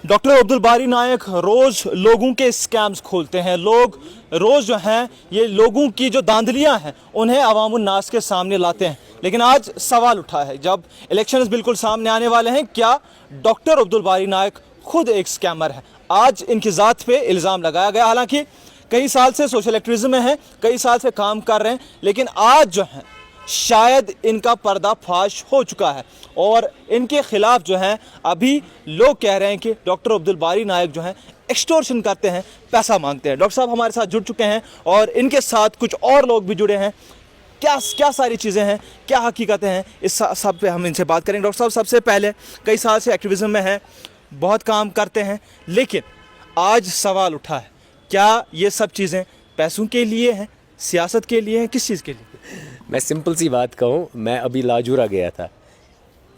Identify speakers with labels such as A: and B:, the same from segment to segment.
A: Doctor Abdul बारी नायक रोज़ लोगों के स्कैम्स खोलते हैं। लोग रोज़ जो हैं ये लोगों की जो धांधलियां हैं उन्हें अवामुन नास के सामने लाते हैं। लेकिन आज सवाल उठा है, जब इलेक्शंस बिल्कुल सामने आने वाले हैं, क्या डॉक्टर अब्दुल बारी नायक खुद एक स्कैमर है? आज इनकी ज़ात पे इल्ज़ाम लगाया गया। हालांकि कई साल से सोशल एक्टिविज़म में हैं, कई साल से काम कर रहे हैं, लेकिन आज जो है शायद इनका पर्दाफाश हो चुका है और इनके ख़िलाफ़ जो है अभी लोग कह रहे हैं कि डॉक्टर अब्दुल बारी नायक जो हैं एक्सटॉर्शन करते हैं, पैसा मांगते हैं। डॉक्टर साहब हमारे साथ जुड़ चुके हैं और इनके साथ कुछ और लोग भी जुड़े हैं। क्या सारी चीज़ें हैं, क्या हकीकतें हैं, इस सब पे हम इनसे बात करेंगे। डॉक्टर साहब, सबसे पहले कई साल से एक्टिविज़म में हैं, बहुत काम करते हैं, लेकिन आज सवाल उठा है, क्या ये सब चीज़ें पैसों के लिए हैं, सियासत के लिए हैं, किस चीज़ के लिए?
B: मैं सिंपल सी बात कहूँ, मैं अभी लाजूरा गया था।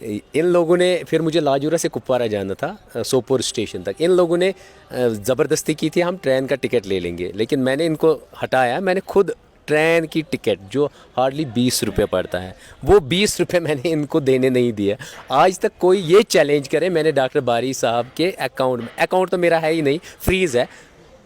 B: इन लोगों ने, फिर मुझे लाजूरा से कुपवारा जाना था, सोपोर स्टेशन तक। इन लोगों ने ज़बरदस्ती की थी, हम ट्रेन का टिकट ले लेंगे, लेकिन मैंने इनको हटाया। मैंने खुद ट्रेन की टिकट जो हार्डली 20 रुपये पड़ता है, वो 20 रुपये मैंने इनको देने नहीं दिया। आज तक कोई ये चैलेंज करे, मैंने डॉक्टर बारी साहब के अकाउंट तो मेरा है ही नहीं, फ्रीज़ है,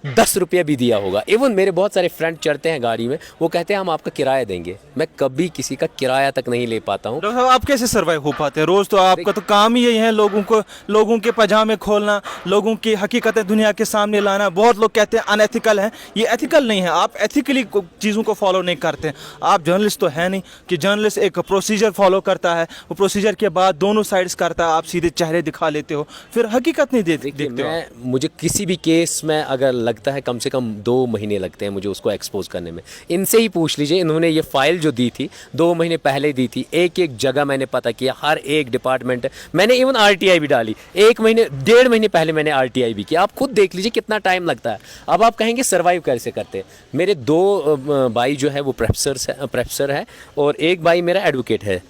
B: 10 रुपये भी दिया होगा। इवन मेरे बहुत सारे फ्रेंड चढ़ते हैं गाड़ी में, वो कहते हैं हम आपका किराया देंगे। मैं कभी किसी का किराया तक नहीं ले पाता हूँ।
A: डॉक्टर साहब, आप कैसे सर्वाइव हो पाते हैं? रोज़ तो आपका तो काम ही यही है, लोगों के पजामे खोलना, लोगों की हकीकतें दुनिया के सामने लाना। बहुत लोग कहते हैं अनएथिकल है, ये एथिकल नहीं है। आप एथिकली चीज़ों को फॉलो नहीं करते। आप जर्नलिस्ट तो है नहीं कि जर्नलिस्ट एक प्रोसीजर फॉलो करता है, वो प्रोसीजर के बाद दोनों साइड्स करता है, आप सीधे चेहरे दिखा लेते हो, फिर हकीकत नहीं देखते हो।
B: मुझे किसी भी केस में अगर लगता है कम से कम 2 महीने लगते हैं मुझे उसको एक्सपोज करने में। इनसे ही पूछ लीजिए, इन्होंने ये फाइल जो दी थी 2 महीने पहले दी थी, एक एक जगह मैंने पता किया, हर एक डिपार्टमेंट। मैंने इवन आरटीआई भी डाली, 1 महीने पहले मैंने आरटीआई भी किया। आप खुद देख लीजिए कितना टाइम लगता है। अब आप कहेंगे सर्वाइव कैसे करते? मेरे 2 भाई जो है वो प्रोफेसर है और एक भाई मेरा एडवोकेट है।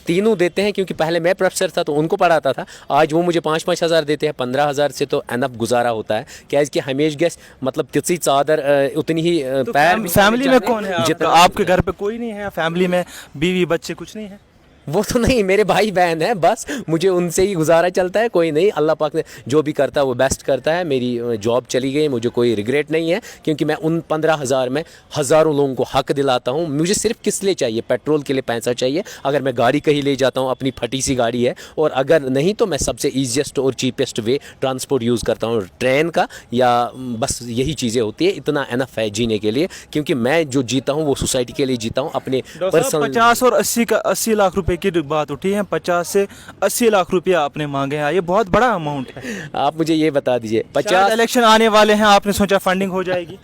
B: तीनों देते हैं, क्योंकि पहले मैं प्रोफेसर था तो उनको पढ़ाता था। आज वो मुझे 5-5 हज़ार देते हैं, 15 हज़ार से तो एनफ गुजारा होता है। क्या इसकी हमेश गैस मतलब तिरछी चादर उतनी ही
A: तो
B: पैर।
A: फैमिली में कौन है जितना? आपके घर पे कोई नहीं है? फैमिली में बीवी बच्चे कुछ नहीं है?
B: वो तो नहीं, मेरे भाई बहन हैं, बस मुझे उनसे ही गुजारा चलता है। कोई नहीं, अल्लाह पाक ने जो भी करता है वो बेस्ट करता है। मेरी जॉब चली गई, मुझे कोई रिग्रेट नहीं है, क्योंकि मैं उन 15 हज़ार में हज़ारों लोगों को हक दिलाता हूँ। मुझे सिर्फ किस लिए चाहिए? पेट्रोल के लिए पैसा चाहिए। अगर मैं गाड़ी कहीं ले जाता हूँ, अपनी फटी सी गाड़ी है, और अगर नहीं तो मैं सबसे ईजीएस्ट और चीपेस्ट वे ट्रांसपोर्ट यूज़ करता हूँ, ट्रेन का, या बस यही चीज़ें होती है। इतना एनफ है जीने के लिए, क्योंकि मैं जो जीता हूँ वो सोसाइटी के लिए जीता हूँ, अपने पर्सनल।
A: 50 और 80 लाख रुपए की बात उठी है, 50 से 80 लाख रुपया आपने मांगे हैं, ये बहुत बड़ा अमाउंट है।
B: आप मुझे ये बता दीजिए, 50
A: इलेक्शन आने वाले हैं, आपने सोचा फंडिंग हो जाएगी?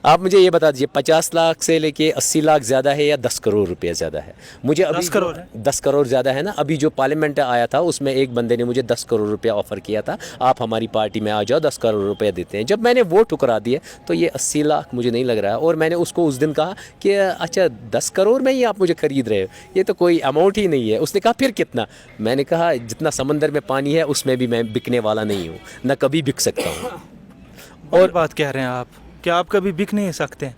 B: आप मुझे ये बता दीजिए, 50 लाख से लेके 80 लाख ज़्यादा है या 10 करोड़ रुपया ज़्यादा है? मुझे अभी
A: 10 करोड़ है।
B: 10 करोड़ ज़्यादा है ना। अभी जो पार्लियामेंट आया था उसमें एक बंदे ने मुझे 10 करोड़ रुपया ऑफर किया था, आप हमारी पार्टी में आ जाओ, 10 करोड़ रुपया देते हैं। जब मैंने वो ठुकरा दिए तो ये 80 लाख मुझे नहीं लग रहा है। और मैंने उसको उस दिन कहा कि अच्छा 10 करोड़ में ही आप मुझे खरीद रहे हो, ये तो कोई अमाउंट ही नहीं है। उसने कहा फिर कितना? मैंने कहा जितना समंदर में पानी है उसमें भी मैं बिकने वाला नहीं हूँ, ना कभी बिक सकता हूँ।
A: और बात कह रहे हैं आप, क्या आप कभी बिक नहीं सकते हैं?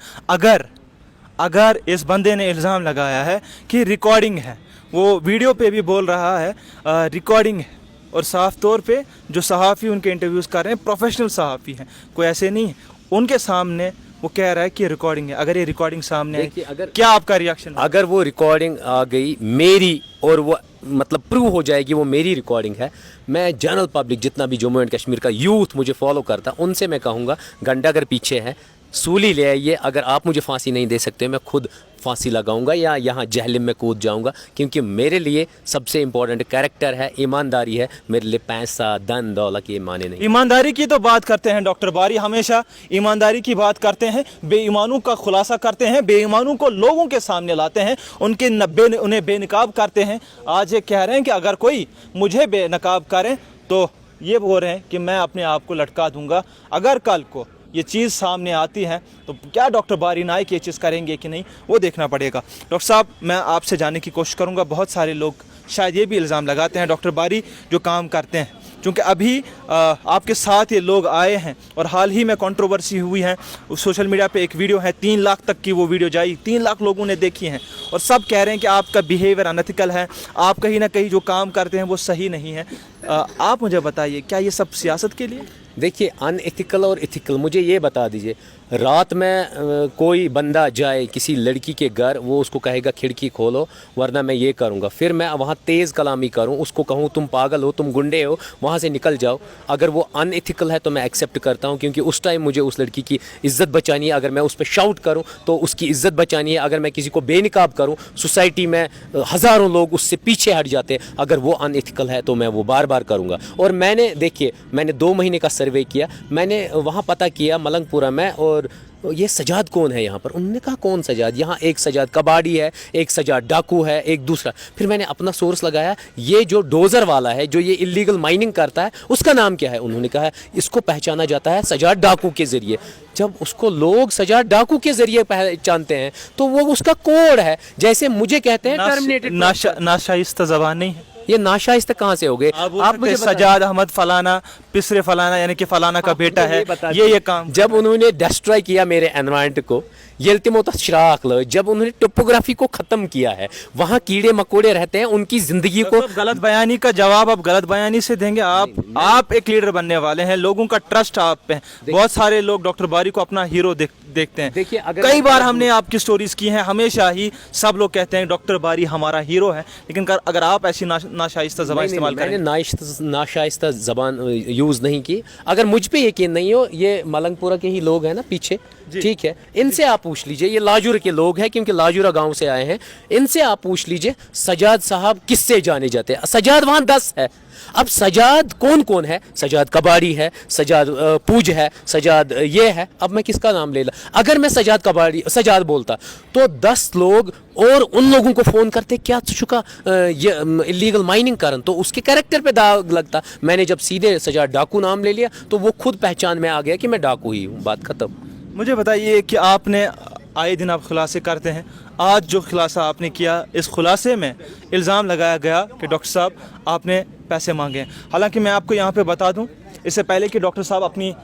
A: अगर इस बंदे ने इल्ज़ाम लगाया है कि रिकॉर्डिंग है, वो वीडियो पे भी बोल रहा है रिकॉर्डिंग है, और साफ तौर पे जो सहाफ़ी उनके इंटरव्यूज़ कर रहे हैं प्रोफेशनल सहाफ़ी हैं, कोई ऐसे नहीं है, उनके सामने वो कह रहा है कि रिकॉर्डिंग है। अगर ये रिकॉर्डिंग सामने है,
B: अगर
A: क्या आपका रिएक्शन?
B: अगर वो रिकॉर्डिंग आ गई मेरी, और वो मतलब प्रूव हो जाएगी वो मेरी रिकॉर्डिंग है, मैं जनरल पब्लिक, जितना भी जम्मू एंड कश्मीर का यूथ मुझे फॉलो करता, उनसे मैं कहूँगा गंडा अगर पीछे है, सूली ले आइए। अगर आप मुझे फांसी नहीं दे सकते, मैं खुद फांसी लगाऊंगा या यहाँ जहलिम में कूद जाऊंगा, क्योंकि मेरे लिए सबसे इम्पोर्टेंट कैरेक्टर है, ईमानदारी है। मेरे लिए पैसा, धन दौलत ये माने नहीं।
A: ईमानदारी की तो बात करते हैं डॉक्टर बारी, हमेशा ईमानदारी की बात करते हैं, बेईमानों का खुलासा करते हैं, बेईमानों को लोगों के सामने लाते हैं, उन्हें बेनकाब करते हैं। आज ये कह रहे हैं कि अगर कोई मुझे बेनकाब करें तो ये बोल रहे हैं कि मैं अपने आप को लटका दूंगा। अगर कल को ये चीज़ सामने आती है तो क्या डॉक्टर बारी नायक ये चीज़ करेंगे कि नहीं, वो देखना पड़ेगा। डॉक्टर साहब, मैं आपसे जानने की कोशिश करूंगा, बहुत सारे लोग शायद ये भी इल्ज़ाम लगाते हैं डॉक्टर बारी जो काम करते हैं, क्योंकि अभी आपके साथ ये लोग आए हैं और हाल ही में कंट्रोवर्सी हुई है, सोशल मीडिया पे एक वीडियो है, 3 लाख तक की वो वीडियो जाई, 3 लाख लोगों ने देखी है और सब कह रहे हैं कि आपका बिहेवियर अनएथिकल है, आप कहीं ना कहीं जो काम करते हैं वो सही नहीं है। आप मुझे बताइए, क्या ये सब सियासत के लिए?
B: देखिए, अनएथिकल और एथिकल मुझे ये बता दीजिए, रात में कोई बंदा जाए किसी लड़की के घर, वो उसको कहेगा खिड़की खोलो वरना मैं ये करूँगा, फिर मैं वहाँ तेज़ कलामी करूँ, उसको कहूँ तुम पागल हो, तुम गुंडे हो, वहाँ से निकल जाओ, अगर वो अनएथिकल है तो मैं एक्सेप्ट करता हूँ, क्योंकि उस टाइम मुझे उस लड़की की इज़्ज़त बचानी है। अगर मैं उस पर शाउट करूँ तो उसकी इज़्ज़त बचानी है। अगर मैं किसी को बेनकाब करूँ, सोसाइटी में हज़ारों लोग उससे पीछे हट जाते हैं, अगर वो अनएथिकल है तो मैं वो बार बार करूँगा। और मैंने देखिए, मैंने 2 महीने का सर्वे किया, मैंने वहाँ पता किया मलंगपुरा में, और ये सजाद कौन है यहाँ पर? उन्होंने कहा कौन सजाद? यहाँ एक सजाद कबाड़ी है, एक सजाद डाकू है, एक दूसरा। फिर मैंने अपना सोर्स लगाया, ये जो डोज़र वाला है, जो ये इलीगल माइनिंग करता है, उसका नाम क्या है? उन्होंने कहा इसको पहचाना जाता है सजाद डाकू के ज़रिए। जब उसको लोग सजाद डाकू के ज़रिए पहचानते हैं तो वो उसका कोड है। जैसे मुझे कहते हैं टर्मिनेटेड।
A: नाशाइस्ता ज़बान नहीं है
B: ये नाशाइस्ता कहाँ से हो गए?
A: आप मुझे सजाद अहमद फलाना पिसरे फलाना, यानी कि फलाना का बेटा है, ये काम।
B: जब उन्होंने डिस्ट्रॉय किया मेरे एनवायरनमेंट को, जब उन्होंने टोपोग्राफी को खत्म किया है, वहाँ कीड़े मकोड़े रहते हैं, उनकी जिंदगी को।
A: गलत बयानी का जवाब आप गलत बयानी से देंगे? आप एक लीडर बनने वाले हैं, लोगों का ट्रस्ट आप पे है। बहुत सारे लोग डॉक्टर बारी को अपना हीरो देखते हैं।
B: देखिए,
A: कई बार हमने आपकी स्टोरीज की हैं, हमेशा ही सब लोग कहते हैं डॉक्टर बारी हमारा हीरो है, लेकिन अगर आप ऐसी नाशाइस्ता ज़बान इस्तेमाल करें।
B: मैंने नाशाइस्ता ज़बान यूज़ नहीं की। अगर मुझ पे यकीन नहीं हो, ये मलंगपुरा के ही लोग हैं ना पीछे, ठीक है, इनसे आप पूछ लीजिए। ये लाजूर के लोग हैं, क्योंकि लाजूरा गांव से आए हैं। इनसे आप पूछ लीजिए सजाद साहब किससे जाने जाते हैं। सजाद वहाँ 10 है। अब सजाद कौन कौन है? सजाद कबाड़ी है, सजाद पूज है, सजाद ये है। अब मैं किसका नाम ले ला? अगर मैं सजाद बोलता तो 10 लोग और उन लोगों को फ़ोन करते, क्या चुका ये इलीगल माइनिंग करन, तो उसके कैरेक्टर पे दाग लगता। मैंने जब सीधे सजाद डाकू नाम ले लिया तो वो खुद पहचान में आ गया कि मैं डाकू ही हूँ, बात ख़त्म।
A: मुझे बताइए कि आपने आए दिन आप खुलासे करते हैं, आज जो खुलासा आपने किया, इस खुलासे में इल्ज़ाम लगाया गया कि डॉक्टर साहब आपने पैसे मांगे हैं। हालांकि मैं आपको यहाँ पे बता दूं, इससे पहले कि डॉक्टर साहब अपनी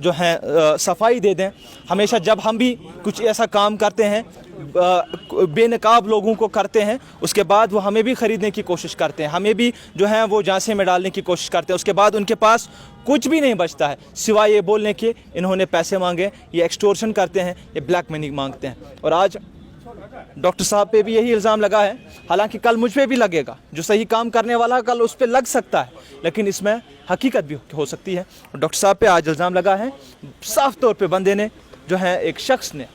A: जो है सफाई दे दें, हमेशा जब हम भी कुछ ऐसा काम करते हैं, बेनकाब लोगों को करते हैं, उसके बाद वो हमें भी ख़रीदने की कोशिश करते हैं, हमें भी जो है वो झांसे में डालने की कोशिश करते हैं। उसके बाद उनके पास कुछ भी नहीं बचता है सिवाय ये बोलने के इन्होंने पैसे मांगे, ये एक्सटोर्शन करते हैं, ये ब्लैक मनी मांगते हैं। और आज डॉक्टर साहब पे भी यही इल्ज़ाम लगा है, हालांकि कल मुझ पे भी लगेगा। जो सही काम करने वाला कल उस पे लग सकता है, लेकिन इसमें हकीकत भी हो सकती है। डॉक्टर साहब पे आज इल्ज़ाम लगा है, साफ तौर पे बंदे ने जो है, एक शख्स ने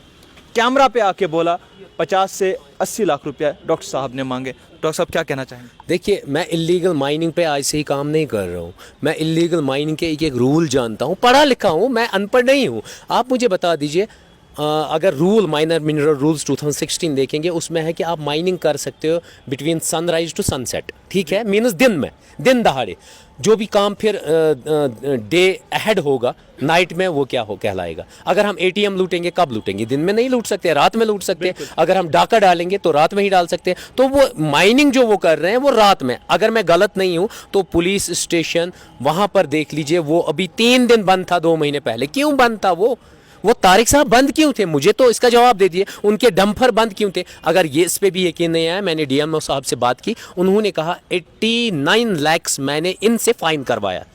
A: कैमरा पे आके बोला 50 से 80 लाख रुपया डॉक्टर साहब ने मांगे। डॉक्टर साहब क्या कहना चाहेंगे?
B: देखिए, मैं इलीगल माइनिंग पे आज से ही काम नहीं कर रहा हूँ। मैं इलीगल माइनिंग के एक रूल जानता हूँ, पढ़ा लिखा हूँ, मैं अनपढ़ नहीं हूँ। आप मुझे बता दीजिए, अगर रूल माइनर मिनरल रूल्स 2016 देखेंगे, उसमें है कि आप माइनिंग कर सकते हो बिटवीन सनराइज टू सनसेट, ठीक है, मीन्स दिन में, दिन दहाड़े। जो भी काम फिर डे अहेड होगा, नाइट में, वो क्या हो कहलाएगा। अगर हम ATM लूटेंगे, कब लूटेंगे? दिन में नहीं लूट सकते, रात में लूट सकते हैं। अगर हम डाका डालेंगे तो रात में ही डाल सकते हैं। तो वो माइनिंग जो वो कर रहे हैं वो रात में। अगर मैं गलत नहीं हूँ तो पुलिस स्टेशन वहाँ पर देख लीजिए, वो अभी 3 दिन बंद था 2 महीने पहले। क्यों बंद था वो तारिक साहब बंद क्यों थे? मुझे तो इसका जवाब दे दिए। उनके डंपर बंद क्यों थे? अगर ये इस पे भी यकीन नहीं आया, मैंने DMO साहब से बात की, उन्होंने कहा 89 लाख मैंने इनसे फाइन करवाया।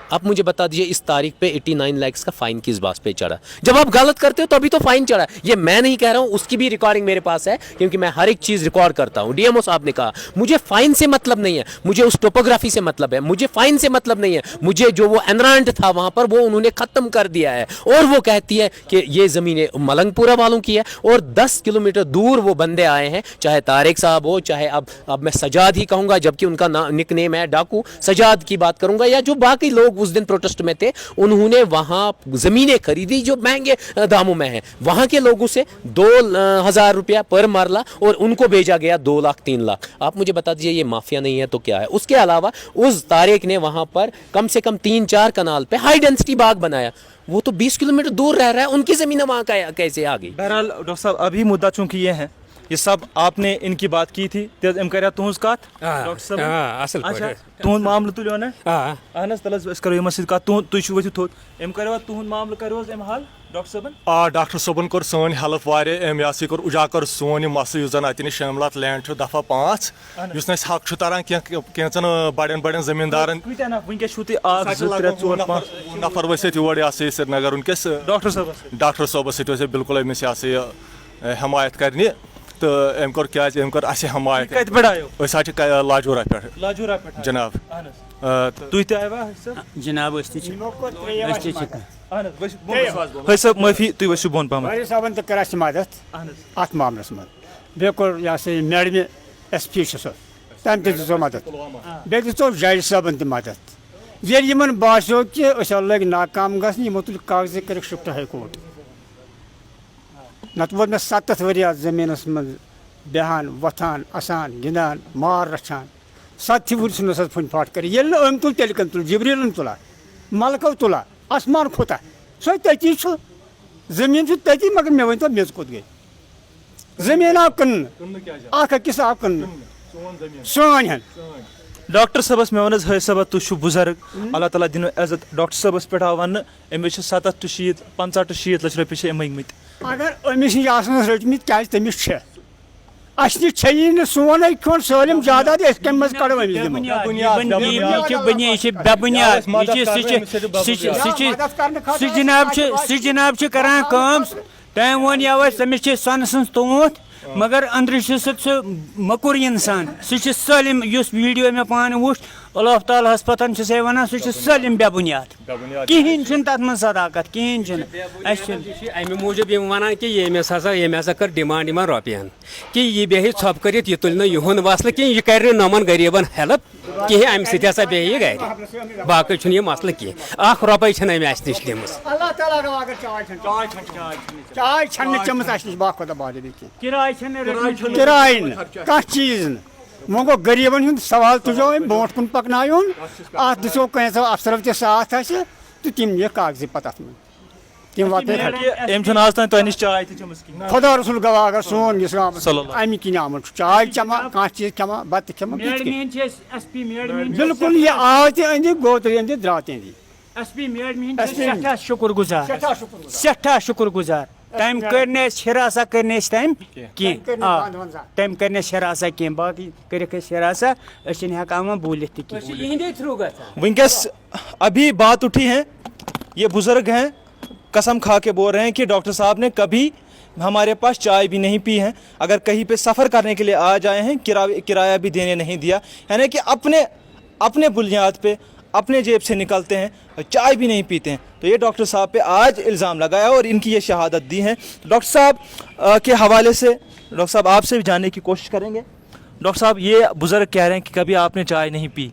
B: आप मुझे बता दीजिए, इस तारीख पे 89 लाख का फाइन किस बात पे चढ़ा? जब आप गलत करते हो तो अभी तो फाइन चढ़ा। ये मैं नहीं कह रहा हूँ, उसकी भी रिकॉर्डिंग मेरे पास है, क्योंकि मैं हर एक चीज़ रिकॉर्ड करता हूँ। DMO साहब ने कहा मुझे फाइन से मतलब नहीं है, मुझे उस टोपोग्राफी से मतलब है, मुझे फाइन से मतलब नहीं है, मुझे जो वो एनवायरनमेंट था वहाँ पर वो उन्होंने ख़त्म कर दिया है। और वो कहती है कि ये ज़मीनें मलंगपुरा वालों की है, और 10 किलोमीटर दूर वो बंदे आए हैं, चाहे तारिक साहब हो, चाहे अब मैं सजाद ही कहूँगा, जबकि उनका निक नेम है डाकू, सजाद की बात करूँगा, या जो बाकी लोग उस दिन प्रोटेस्ट में थे, उन्होंने वहां जमीनें खरीदी जो महंगे दामों में है। वहां के लोगों से 2,000 रुपया पर मरला, और उनको भेजा गया 2 लाख 3 लाख। आप मुझे बता दीजिए, ये माफिया नहीं है तो क्या है? उसके अलावा उस तारिक ने वहां पर कम से कम 3-4 कनाल पे हाई डेंसिटी बाग बनाया। वो तो 20 किलोमीटर दूर रह रहा है, उनकी जमीन वहां कैसे आ गई?
A: बहरहाल डॉक्टर साहब, अभी मुद्दा चूंकि ये ये सब आपने इनकी बात की थी एम कर तुज कत डॉक्टर साहब
C: اصل
A: अच्छा
C: پٲٹھۍ
A: तुहद मामल तुलो ना
C: آ
A: اہن تل करो यम सत तुम वो थोद एम करो तुहद मामल करो एम हल डॉक्टर साहबन
D: آ ڈاکٹر صٲبن کوٚر سٲنۍ ہیلپ واریاہ أمۍ یہِ کوٚر اُجاگر سون یہِ مسلہٕ یُس زن اتہِ نِش شٲملات لینڈ چھُ دفعہ 5 یُس نہٕ اَسہِ حق چھُ تران کینٛژن بڑٮ۪ن زٔمیٖندارن
A: کۭتیاہ نفر ونکس چھو تُہۍ اکھ زٕ ترٛےٚ ژور پانٛژھ
D: نفر ؤسِتھ یور یہِ ہسا یہِ سرینگر ؤنکیٚس
A: ڈاکٹر صٲبس
D: ڈاکٹر صٲبس سۭتۍ ٲسۍ أسۍ بالکل أمِس یہِ ہسا یہِ حمایت کرنہِ تہٕ أمۍ کوٚر کیازِ أمۍ کوٚر اَسہِ حمایت
A: کتہِ پٮ۪ٹھ آیو
D: أسۍ حظ چھِ لاجورا پٮ۪ٹھ
A: لاجورا پٮ۪ٹھ
D: جناب
A: اہن حظ تُہۍ تہِ آیوا سر
E: جناب أسۍ تہِ چھِ
A: اہن حظ حٲج صٲب معٲفی تُہۍ ؤسِو بۄن پہم
E: واریاہ صٲبن تہِ کٔر اَسہِ مدد
A: اہن حظ
E: اَتھ معاملس منٛز بیٚیہِ کوٚر یہِ ہسا یہِ میڈمہِ ایس پی چھُ سُہ تٔمۍ تہِ دِژو مدد بیٚیہِ دِژو جج صٲبن تہِ مدد ییٚلہِ یِمن باسیو کہِ أسۍ لٔگۍ ناکام گژھنہِ یِمو تُلۍ کاغذی کٔرِکھ شِفٹ ہاے کوٹ نتہٕ ووت مےٚ 7 ؤری اَتھ زٔمیٖنس منٛز بیٚہان وۄتھان اَسان گِنٛدان مار رچھان 7 ؤری ژھٕنُس حظ فُنہِ پھاٹ کٔرِتھ ییٚلہِ نہٕ أمۍ تُل تیٚلہِ کَن تُل جبریٖلن تُلا ملکو تُلا آسمان کھوٚتا سُہ تٔتی چھُ زٔمیٖن چھُ تٔتی مگر مےٚ ؤنۍتو میٚژ کوٚت گٔے زٔمیٖن آو کٕننہٕ اکھ أکِس آو کٕننہٕ سٲنۍ ہن
A: ڈاکٹر صٲبس مےٚ ووٚن حظ حٲج صٲبا تُہۍ چھِو بُزرگ اللہ تعالیٰ دِنو عزت ڈاکٹر صٲبس پٮ۪ٹھ آو وننہٕ أمِس چھِ 70 to 60 50 to 60 لچھ رۄپیہِ چھِ أمۍ مٔنگمٕتۍ
E: اگر أمِس نِش آسنَس رٔٹمٕتۍ کیازِ تٔمِس چھِ اَسہِ نِش چھیی نہٕ سونٕے کھیوٚن سٲلِم جاداد أسۍ کَمہِ منٛز کَڑو أمِس دِمو
F: سُہ جناب چھُ کران کٲم تٔمۍ ووٚن یَوَے تٔمِس چھِ سۄنہٕ سٕنٛز توٗت مگر أنٛدرٕ چھُ سُہ مۄکُر اِنسان سُہ چھُ سٲلِم یُس ویٖڈیو مےٚ پانہٕ وُچھ اللہ تعالیٰ ہَس پَتہٕ چھُ سے وَنان سُہ چھُ سٲلِم بے بُنیاد کِہیٖنۍ چھُنہٕ تَتھ منٛز صداقت کِہیٖنۍ چھُنہٕ اَسہِ چھُ
C: امہِ موٗجوٗب یِم وَنان کہِ ییٚمۍ ہسا کٔر ڈِمانٛڈ یِمن رۄپین کہِ یہِ بیٚہہِ ژھۄپہٕ کٔرِتھ یہِ تُلہِ نہٕ یِہُنٛد مسلہٕ کینٛہہ یہِ کرِ نہٕ یِمن غریٖبن ہیلپ کِہیٖنۍ اَمہِ سۭتۍ ہسا بیٚہہِ یہِ گرِ باقٕے چھُنہٕ یہِ مسلہٕ کینٛہہ 1 رۄپے چھنہٕ أمۍ اَسہِ نِش نِمٕژ
E: اللہ تعالیٰ گوٚو اگر چاے چھنہٕ چٔمٕژ اَسہِ نِش باقٕے خۄدا بادِ
F: کِراے چھَنہٕ
E: کِراے نہٕ کانٛہہ چیٖز نہٕ وۄنۍ گوٚو غریٖبن ہُنٛد سوال تُجو أمۍ برونٛٹھ کُن پکنایون اَتھ دِژو کینٛژھو افسرو تہِ ساتھ اَسہِ تہٕ تِم نِیَکھ کاغذی پتہٕ اَتھ منٛز تِم واتنٲیِکھ
A: أمۍ چھُنہٕ آز تام تۄہہِ نِش چاے تہِ چٔمٕژ کِہیٖنۍ
E: خۄدا رسول گواه اگر سون یُس اَمہِ کِنۍ آمُت چھُ چاے چٮ۪وان کانٛہہ چیٖز کھٮ۪وان بتہٕ کھٮ۪وان
F: میڈمین چھِ أسۍ ایس پی میڈمین
E: بالکل یہِ آو تہِ أنٛدِ گوٚو تہِ أنٛدِ درٛاو تہِ أنٛدِ
F: ایس پی میڈمین چھِ سٮ۪ٹھاہ شُکُر گُزار سٮ۪ٹھاہ شُکُر گُزار تٔمۍ کٔرۍ نہٕ اَسہِ ہِراسا کٔرۍ نہٕ أسۍ تٔمۍ کینٛہہ آ تٔمۍ کٔرۍ نہٕ اَسہِ ہِراسا کینٛہہ باقٕے کٔرِکھ أسۍ ہِراسا أسۍ چھِنہٕ ہٮ۪کان وۄنۍ بوٗلِتھ تہِ کینٛہہ
C: یِہنٛدے تھروٗ گژھان
A: ونکس ابھی بات اٹھی ہے یہ بزرگ ہیں قسم کھا کے بول رہے ہیں کہ ڈاکٹر صاحب نے کبھی ہمارے پاس چائے بھی نہیں پی ہے اگر کہیں پہ سفر کرنے کے لیے آ جائے ہیں کرایہ بھی دینے نہیں دیا یعنی کہ اپنے بنیاد پہ اپنے جیب سے نکلتے ہیں چائے بھی نہیں پیتے ہیں تو یہ ڈاکٹر صاحب پہ آج الزام لگایا اور ان کی یہ شہادت دی ہے ڈاکٹر صاحب کے حوالے سے ڈاکٹر صاحب آپ سے بھی جاننے کی کوشش کریں گے ڈاکٹر صاحب یہ بزرگ کہہ رہے ہیں کہ کبھی آپ نے چائے نہیں پی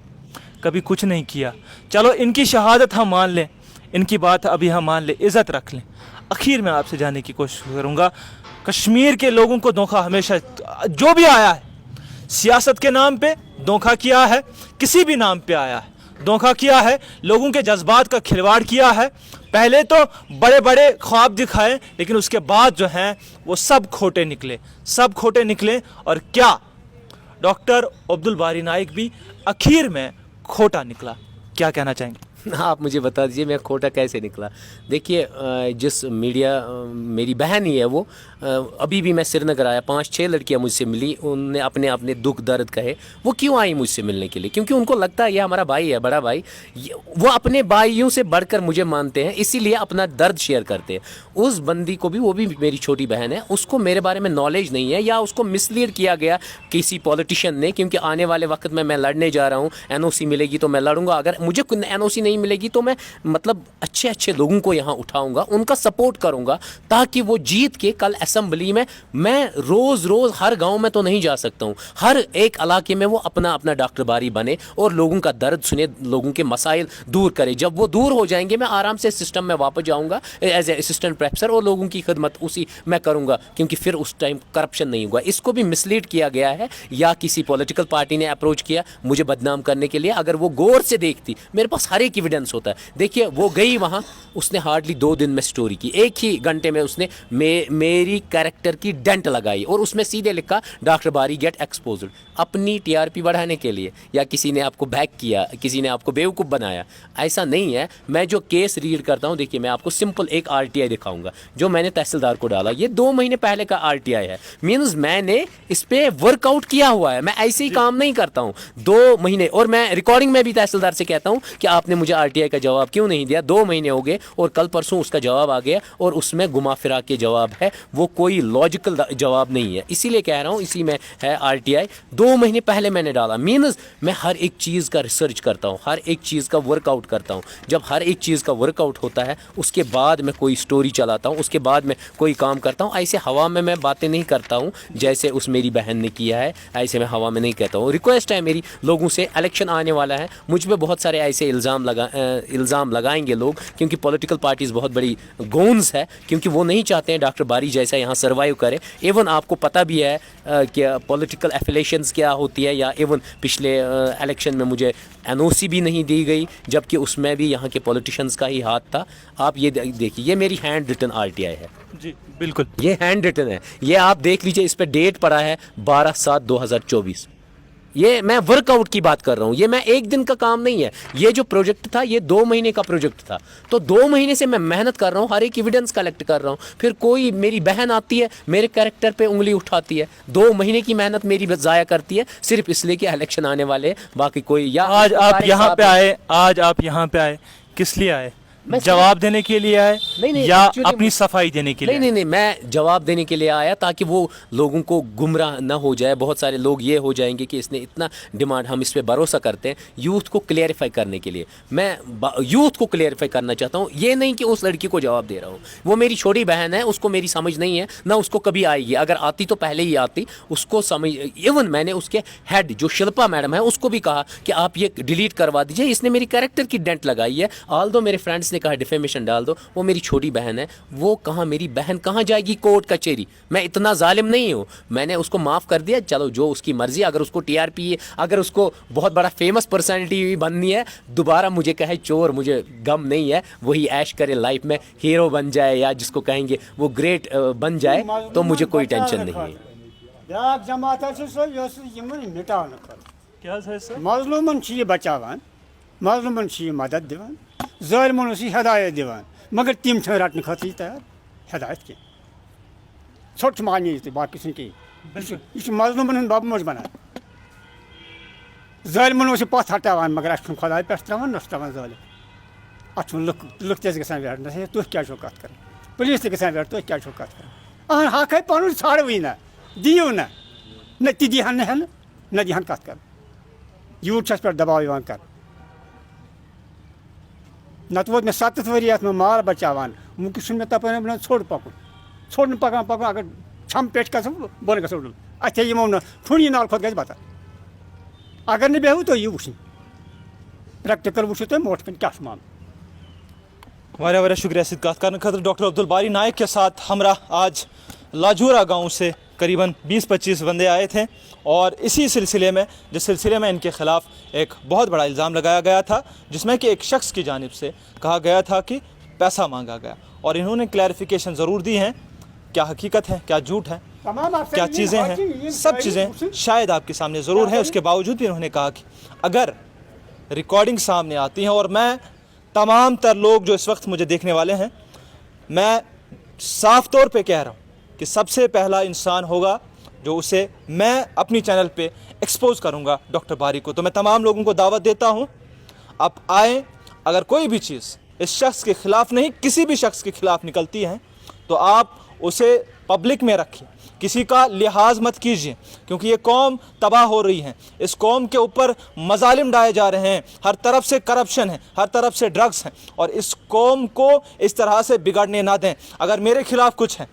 A: کبھی کچھ نہیں کیا چلو ان کی شہادت ہم مان لیں ان کی بات ابھی ہم مان لیں عزت رکھ لیں اخیر میں آپ سے جاننے کی کوشش کروں گا کشمیر کے لوگوں کو دھوکہ ہمیشہ جو بھی آیا ہے سیاست کے نام پہ دھوکہ کیا ہے کسی بھی نام پہ آیا ہے دھوکہ کیا ہے لوگوں کے جذبات کا کھلواڑ کیا ہے پہلے تو بڑے بڑے خواب دکھائے لیکن اس کے بعد جو ہیں وہ سب کھوٹے نکلے اور کیا ڈاکٹر عبدالباری نائک بھی اخیر میں کھوٹا نکلا کیا کہنا چاہیں گے
B: آپ مجھے بتا دیجیے میں کھوٹا کیسے نکلا دیکھیے جس میڈیا میری بہن ہی ہے وہ ابھی بھی میں سری نگر آیا 5-6 لڑکیاں مجھ سے ملی ان نے اپنے دکھ درد کہے وہ کیوں آئی مجھ سے ملنے کے لیے کیونکہ ان کو لگتا ہے یہ ہمارا بھائی ہے بڑا بھائی وہ اپنے بھائیوں سے بڑھ کر مجھے مانتے ہیں اسی لیے اپنا درد شیئر کرتے ہیں اس بندی کو بھی وہ بھی میری چھوٹی بہن ہے اس کو میرے بارے میں نالج نہیں ہے یا اس کو مس لیڈ کیا گیا کسی پولیٹیشین نے کیونکہ آنے والے وقت میں لڑنے جا رہا ہوں NOC ملے گی تو میں لڑوں گا اگر مجھے NOC نہیں ملے گی تو میں مطلب اچھے لوگوں کو یہاں اٹھاؤں گا ان کا سپورٹ کروں گا تاکہ وہ جیت کے کل اسمبلی میں روز ہر گاؤں میں تو نہیں جا سکتا ہوں ہر ایک علاقے میں وہ اپنا ڈاکٹر باری بنے اور لوگوں کا درد سنے لوگوں کے مسائل دور کرے جب وہ دور ہو جائیں گے میں آرام سے سسٹم میں واپس جاؤں گا ایز اے اسسٹنٹ پروفیسر اور لوگوں کی خدمت اسی میں کروں گا کیونکہ پھر اس ٹائم کرپشن نہیں ہوگا اس کو بھی مس لیڈ کیا گیا ہے یا کسی پولیٹیکل پارٹی نے اپروچ کیا مجھے بدنام کرنے کے لیے اگر وہ غور سے دیکھتی میرے پاس ہر ایک کی एविडेंस होता है। देखिए वो गई वहाँ, उसने हार्डली 2 दिन में स्टोरी की, 1 ही घंटे में उसने मेरी कैरेक्टर की डेंट लगाई और उसमें सीधे लिखा डॉक्टर बारी गेट एक्सपोज्ड। अपनी टीआरपी बढ़ाने के लिए, या किसी ने आपको बैक किया, किसी ने आपको बेवकूफ़ बनाया, ऐसा नहीं है। मैं जो केस रीड करता हूँ, देखिए मैं आपको सिंपल एक आरटीआई दिखाऊंगा जो मैंने तहसीलदार को डाला, ये 2 महीने पहले का आरटीआई है। मीन्स मैंने इस पे वर्कआउट किया हुआ है, मैं ऐसे ही काम नहीं करता हूँ। 2 महीने, और मैं रिकॉर्डिंग में भी तहसीलदार से कहता हूँ कि आपने मुझे आरटीआई का जवाब क्यों नहीं दिया। 2 महीने हो गए और कल परसों उसका जवाब आ गया और उसमें घुमा फिरा के जवाब है, वो कोई लॉजिकल जवाब नहीं है। इसीलिए कह रहा हूँ इसी में है आरटीआई। 2 महीने पहले मैंने डाला। मीन्स मैं हर एक चीज़ का रिसर्च करता हूँ, हर एक चीज़ का वर्कआउट करता हूँ। जब हर एक चीज़ का वर्कआउट होता है उसके बाद मैं कोई स्टोरी चलाता हूँ, उसके बाद मैं कोई काम करता हूँ। ऐसे हवा में मैं बातें नहीं करता हूँ जैसे उस मेरी बहन ने किया है, ऐसे मैं हवा में नहीं कहता हूँ। रिक्वेस्ट है मेरी लोगों से, इलेक्शन आने वाला है, मुझ पे बहुत सारे ऐसे इल्ज़ाम लगाएंगे लोग, क्योंकि पॉलिटिकल पार्टीज़ बहुत बड़ी गोन्स है, क्योंकि वो नहीं चाहते हैं डॉक्टर बारी जैसा यहाँ सर्वाइव करे। इवन आपको पता भी है कि पॉलिटिकल एफिलेशंस क्या होती है, या इवन पिछले इलेक्शन में मुझे एनओसी भी नहीं दी गई, जबकि उसमें भी यहाँ के पॉलिटिशियंस का ही हाथ था। आप ये देखिए, ये मेरी हैंड रिटन आरटीआई है
A: जी बिल्कुल,
B: ये हैंड रिटन है, ये आप देख लीजिए, इस पे डेट पड़ा है 12/7/2024। ये मैं वर्कआउट की बात कर रहा हूँ, ये मैं एक दिन का काम नहीं है। ये जो प्रोजेक्ट था ये 2 महीने का प्रोजेक्ट था, तो 2 महीने से मैं मेहनत कर रहा हूँ, हर एक एविडेंस कलेक्ट कर रहा हूँ। फिर कोई मेरी बहन आती है मेरे कैरेक्टर पे उंगली उठाती है, 2 महीने की मेहनत मेरी ज़ाया करती है सिर्फ इसलिए कि इलेक्शन आने वाले हैं, बाकी कोई। या
A: आज आप यहाँ पे आए, आज आप यहाँ पे आए किस लिए आए? जवाब देने के लिए आए
B: नहीं,
A: या
B: actually
A: अपनी सफाई देने के लिए?
B: नहीं, मैं जवाब देने के लिए आया ताकि वो लोगों को गुमराह ना हो जाए। बहुत सारे लोग ये हो जाएंगे कि इसने इतना डिमांड, हम इस पे भरोसा करते हैं। यूथ को क्लियरिफाई करने के लिए मैं यूथ को क्लियरिफाई करना चाहता हूँ, ये नहीं कि उस लड़की को जवाब दे रहा हूँ। वो मेरी छोटी बहन है, उसको मेरी समझ नहीं है, ना उसको कभी आएगी। अगर आती तो पहले ही आती, उसको समझ। इवन मैंने उसके हेड जो शिल्पा मैडम है उसको भी कहा कि आप ये डिलीट करवा दीजिए, इसने मेरी कैरेक्टर की डेंट लगाई है। ऑल दो मेरे फ्रेंड्स ने कहा डिफेमेशन डाल दो, वो मेरी छोटी बहन है, वो कहाँ, मेरी बहन कहाँ जाएगी कोर्ट कचहरी? मैं इतना जालिम नहीं हूँ, मैंने उसको माफ़ कर दिया, चलो जो उसकी मर्जी। अगर उसको टीआरपी, अगर उसको बहुत बड़ा फेमस पर्सनैलिटी बननी है, दोबारा मुझे कहे चोर, मुझे गम नहीं है। वही ऐश करे लाइफ में, हीरो बन जाए या जिसको कहेंगे वो ग्रेट बन जाए, तो मुझे कोई टेंशन नहीं है।
E: ब्याक जमात मिटावन मजलूमन बचावान, मजलूमन मदद दिवान, ज़ालिमन हदायत दिवान, मगर तम रटने खतर तैयार हदायत की ोट मानी तो बाकी यह मजलूमन बब मोज बना। ज़ालिमन पथ हटावान, मगर अस खुदा पे त्रावान, नस त्रावान ज़ालिम। अत लुक ते गए तुह क्या कत कर, पुलिस ते गए तुह क्या कत कर। अहन हक है पुन छाड़वी ना, दियो ना, न दिहन न न दिहन कत कर। यूथ पे दबाव कर, नत वो मे 7 वरी में माल बचावान, वह मे तपन बना छोड़ पकुन, छोड़ पकान पकान, अगर छम पेट कर बोन गुल अथे यमो न खुनी नाल खुद गज बता। अगर न बेहू तो यह वुन प्रैक्टिकल वो तुम मोट कन क्या मान।
A: वारिया शुक्रिया सिद्ध कत करने खतर डॉक्टर अब्दुल बारी नायक के साथ हमरा आज लाजूरा गांव से करीबन 20-25 बंदे आए थे, और इसी सिलसिले में, जिस सिलसिले में इनके ख़िलाफ़ एक बहुत बड़ा इल्ज़ाम लगाया गया था, जिसमें कि एक शख्स की जानिब से कहा गया था कि पैसा मांगा गया, और इन्होंने क्लैरिफिकेशन ज़रूर दी हैं, क्या हकीकत है, क्या झूठ है, क्या चीज़ें हैं, सब चीज़ें शायद आपके सामने ज़रूर हैं। उसके बावजूद भी उन्होंने कहा कि अगर रिकॉर्डिंग सामने आती हैं, और मैं तमाम तर लोग जो इस वक्त मुझे देखने वाले हैं, मैं साफ तौर पे कह रहा हूँ कि सबसे पहला इंसान होगा जो उसे मैं अपनी चैनल पे एक्सपोज करूँगा डॉक्टर बारी को। तो मैं तमाम लोगों को दावत देता हूँ, आप आएँ। अगर कोई भी चीज़ इस शख्स के ख़िलाफ़ नहीं, किसी भी शख्स के ख़िलाफ़ निकलती है, तो आप उसे पब्लिक में रखिए, किसी का लिहाज मत कीजिए, क्योंकि ये कौम तबाह हो रही है। इस कौम के ऊपर मजालिम डाले जा रहे हैं, हर तरफ से करप्शन है, हर तरफ से ड्रग्स हैं, और इस कौम को इस तरह से बिगड़ने ना दें। अगर मेरे खिलाफ़ कुछ है,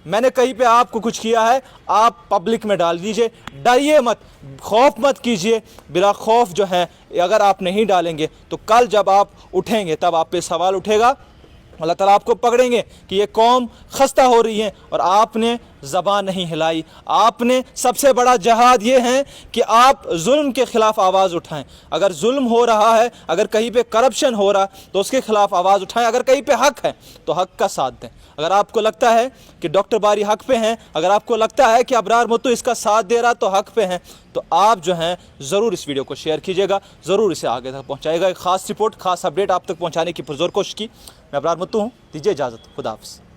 A: मैंने कहीं पे आपको कुछ किया है, आप पब्लिक में डाल दीजिए, डरिए मत, खौफ मत कीजिए। बिला खौफ जो है, अगर आप नहीं डालेंगे तो कल जब आप उठेंगे तब आप पे सवाल उठेगा अल्लाह ताला आपको पकड़ेंगे कि ये कौम खस्ता हो रही है और आपने ज़बान नहीं हिलाई। आपने सबसे बड़ा जहाद ये है कि आप जुल्म के ख़िलाफ़ आवाज़ उठाएं। अगर जुल्म हो रहा है, अगर कहीं पे करप्शन हो रहा तो उसके ख़िलाफ़ आवाज़ उठाएं। अगर कहीं पे हक है तो हक का साथ दें। अगर आपको लगता है कि डॉक्टर बारी हक पे हैं, अगर आपको लगता है कि अबरार मुत्तू इसका साथ दे रहा तो हक पे हैं, तो आप जो हैं ज़रूर इस वीडियो को शेयर कीजिएगा, ज़रूर इसे आगे तक पहुँचाएगा। एक ख़ास रिपोर्ट, ख़ास अपडेट आप तक पहुँचाने की पुरज़ोर कोशिश की। मैं अबरार मुत्तू हूँ, दीजिए इजाज़त, खुदा हाफ़िज़।